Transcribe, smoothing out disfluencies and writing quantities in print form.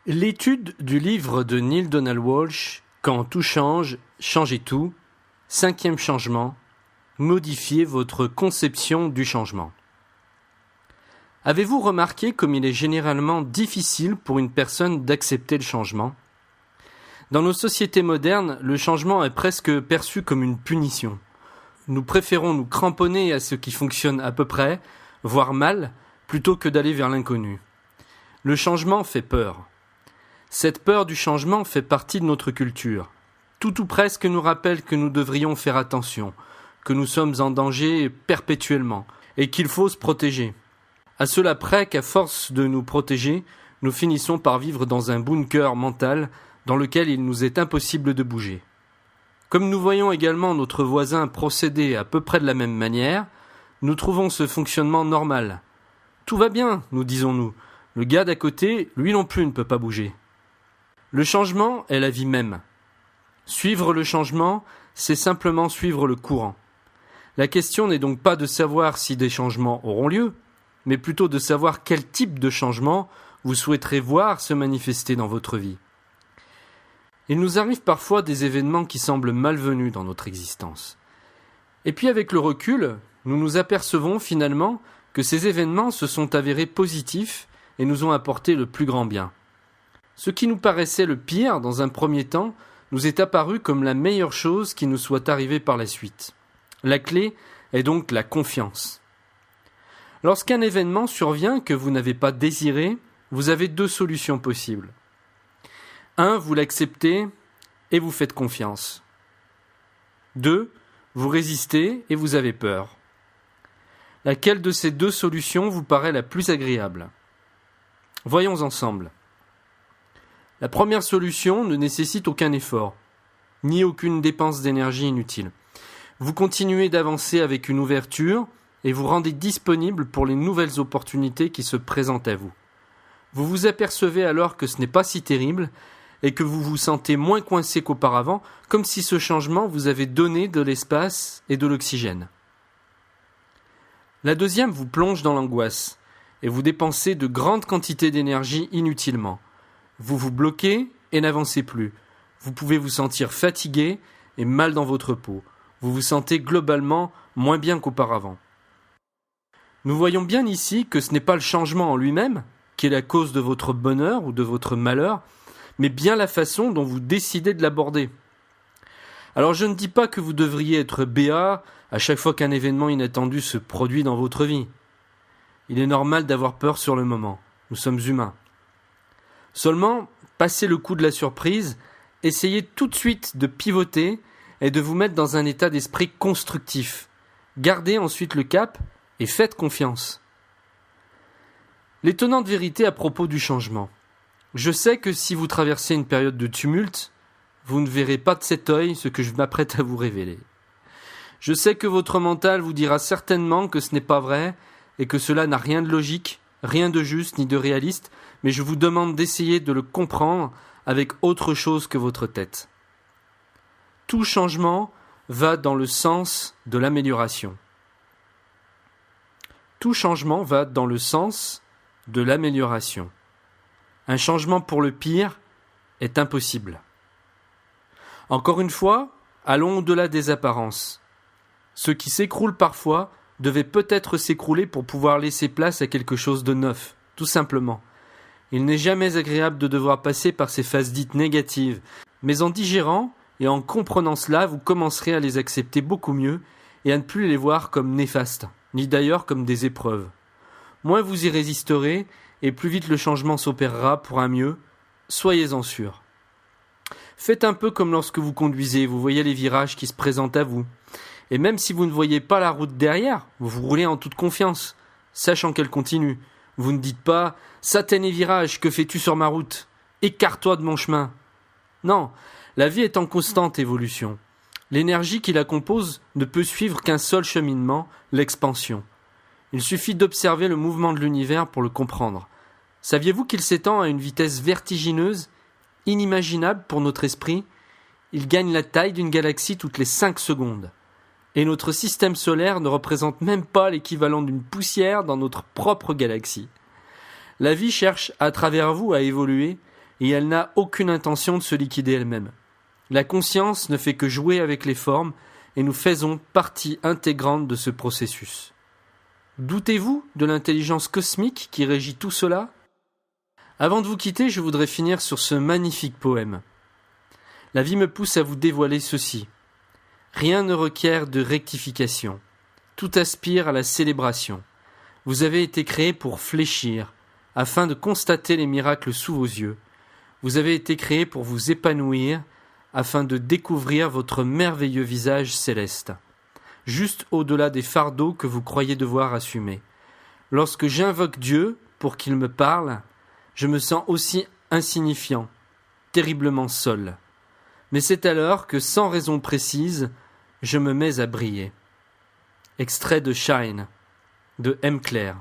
L'étude du livre de Neale Donald Walsch, Quand tout change, changez tout, 5e changement, modifiez votre conception du changement. Avez-vous remarqué comme il est généralement difficile pour une personne d'accepter le changement ? Dans nos sociétés modernes, le changement est presque perçu comme une punition. Nous préférons nous cramponner à ce qui fonctionne à peu près, voire mal, plutôt que d'aller vers l'inconnu. Le changement fait peur. Cette peur du changement fait partie de notre culture. Tout ou presque nous rappelle que nous devrions faire attention, que nous sommes en danger perpétuellement, et qu'il faut se protéger. À cela près qu'à force de nous protéger, nous finissons par vivre dans un bunker mental dans lequel il nous est impossible de bouger. Comme nous voyons également notre voisin procéder à peu près de la même manière, nous trouvons ce fonctionnement normal. Tout va bien, nous disons-nous. Le gars d'à côté, lui non plus ne peut pas bouger. Le changement est la vie même. Suivre le changement, c'est simplement suivre le courant. La question n'est donc pas de savoir si des changements auront lieu, mais plutôt de savoir quel type de changement vous souhaiterez voir se manifester dans votre vie. Il nous arrive parfois des événements qui semblent malvenus dans notre existence. Et puis avec le recul, nous nous apercevons finalement que ces événements se sont avérés positifs et nous ont apporté le plus grand bien. Ce qui nous paraissait le pire dans un premier temps nous est apparu comme la meilleure chose qui nous soit arrivée par la suite. La clé est donc la confiance. Lorsqu'un événement survient que vous n'avez pas désiré, vous avez 2 solutions possibles. 1. Vous l'acceptez et vous faites confiance. 2. Vous résistez et vous avez peur. Laquelle de ces 2 solutions vous paraît la plus agréable ? Voyons ensemble. La première solution ne nécessite aucun effort, ni aucune dépense d'énergie inutile. Vous continuez d'avancer avec une ouverture et vous rendez disponible pour les nouvelles opportunités qui se présentent à vous. Vous vous apercevez alors que ce n'est pas si terrible et que vous vous sentez moins coincé qu'auparavant, comme si ce changement vous avait donné de l'espace et de l'oxygène. La deuxième vous plonge dans l'angoisse et vous dépensez de grandes quantités d'énergie inutilement. Vous vous bloquez et n'avancez plus. Vous pouvez vous sentir fatigué et mal dans votre peau. Vous vous sentez globalement moins bien qu'auparavant. Nous voyons bien ici que ce n'est pas le changement en lui-même qui est la cause de votre bonheur ou de votre malheur, mais bien la façon dont vous décidez de l'aborder. Alors je ne dis pas que vous devriez être béat à chaque fois qu'un événement inattendu se produit dans votre vie. Il est normal d'avoir peur sur le moment. Nous sommes humains. Seulement, passez le coup de la surprise, essayez tout de suite de pivoter et de vous mettre dans un état d'esprit constructif. Gardez ensuite le cap et faites confiance. L'étonnante vérité à propos du changement. Je sais que si vous traversez une période de tumulte, vous ne verrez pas de cet œil ce que je m'apprête à vous révéler. Je sais que votre mental vous dira certainement que ce n'est pas vrai et que cela n'a rien de logique, rien de juste ni de réaliste, mais je vous demande d'essayer de le comprendre avec autre chose que votre tête. Tout changement va dans le sens de l'amélioration. Tout changement va dans le sens de l'amélioration. Un changement pour le pire est impossible. Encore une fois, allons au-delà des apparences. Ce qui s'écroule parfois devait peut-être s'écrouler pour pouvoir laisser place à quelque chose de neuf, tout simplement. Il n'est jamais agréable de devoir passer par ces phases dites négatives, mais en digérant et en comprenant cela, vous commencerez à les accepter beaucoup mieux et à ne plus les voir comme néfastes, ni d'ailleurs comme des épreuves. Moins vous y résisterez, et plus vite le changement s'opérera pour un mieux, soyez-en sûrs. Faites un peu comme lorsque vous conduisez, vous voyez les virages qui se présentent à vous. Et même si vous ne voyez pas la route derrière, vous roulez en toute confiance, sachant qu'elle continue. Vous ne dites pas « Satané virage, que fais-tu sur ma route ? Écarte-toi de mon chemin !» Non, la vie est en constante évolution. L'énergie qui la compose ne peut suivre qu'un seul cheminement, l'expansion. Il suffit d'observer le mouvement de l'univers pour le comprendre. Saviez-vous qu'il s'étend à une vitesse vertigineuse, inimaginable pour notre esprit ? Il gagne la taille d'une galaxie toutes les 5 secondes. Et notre système solaire ne représente même pas l'équivalent d'une poussière dans notre propre galaxie. La vie cherche à travers vous à évoluer, et elle n'a aucune intention de se liquider elle-même. La conscience ne fait que jouer avec les formes, et nous faisons partie intégrante de ce processus. Doutez-vous de l'intelligence cosmique qui régit tout cela ? Avant de vous quitter, je voudrais finir sur ce magnifique poème. La vie me pousse à vous dévoiler ceci. Rien ne requiert de rectification. Tout aspire à la célébration. Vous avez été créé pour fléchir, afin de constater les miracles sous vos yeux. Vous avez été créé pour vous épanouir, afin de découvrir votre merveilleux visage céleste, juste au-delà des fardeaux que vous croyez devoir assumer. Lorsque j'invoque Dieu pour qu'il me parle, je me sens aussi insignifiant, terriblement seul. Mais c'est alors que, sans raison précise, je me mets à briller. Extrait de Shine, de M. Clair.